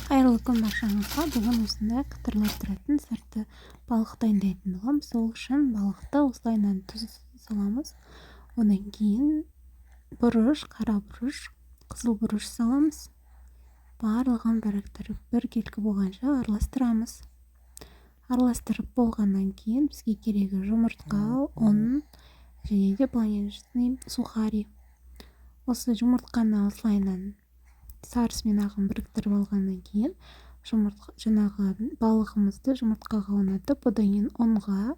Қайырлы күн баршаңызға. Бүгін осындай қытырлап тұратын сырты балық дайындайтын боламыз. Сол үшін балықты осылайынан тұз саламыз. Одан кейін бұрыш, қара бұрыш, қызыл бұрыш саламыз. Барлығын біріктіріп біркелкі болғанша араластырамыз. Араластырып болғаннан кейін бізге керегі жұмыртқа, ұн және де планетный сухари. Осы жұмыртқаны осылайынан сарысы мен ағын біріктіріп алғаннан кейін жаңағы балығымызды жұмыртқаға ойнатып, одан кейін ұнға,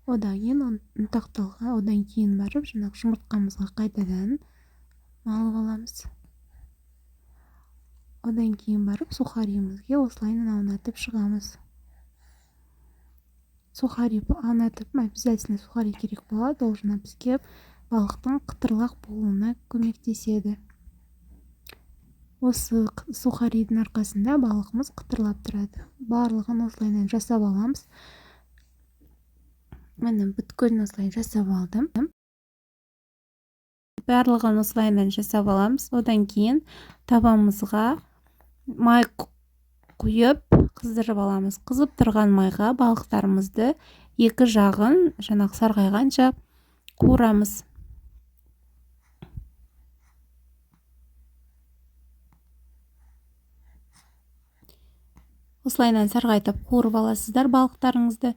одан кейін ұнтақталға, одан кейін барып жаңағы жұмыртқамызға қайтадан малып аламыз. Одан кейін барып сухаримізге осылайынан аунатып шығамыз. Сухари аунатып, обязательно сухари керек болады, ол жаңа бізге балықтың қытырлақ болуына көмектеседі. Осы сухаридің арқасында балығымыз қытырлап тұрады. Барлығын осылайынан жасап аламыз. Міне бүткілін осылай жасап алдым. Барлығын осылайынан жасап аламыз. Одан кейін табамызға май құйып қыздырып аламыз. Қызып тұрған майға балықтарымызды екі жағын жаңағы сарғайғанша қуырамыз. Осылайынан сарғайтып қуырып аласыздар балықтарыңызды.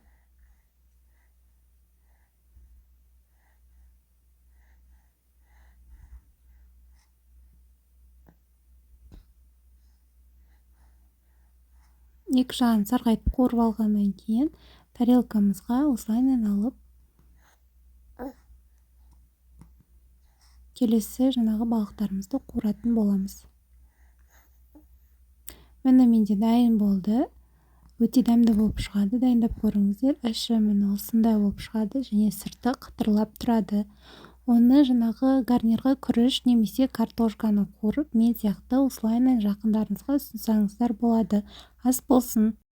Екі жағын сарғайтып қуырып алғаннан кейін тарелкамызға осылайынан алып келесі жаңағы балықтарымызды қуыратын боламыз. Міне менде дайын болды. Өте дәмді болып шығады. Дайындап көріңіздер. Іші міне осындай болып шығады және сырты қытырлап тұрады. Оны жаңағы гарнирға күріш немесе картошканы қуырып, мен сияқты осылайынан жақындарыңызға ұсынсаңыздар болады. Ас болсын.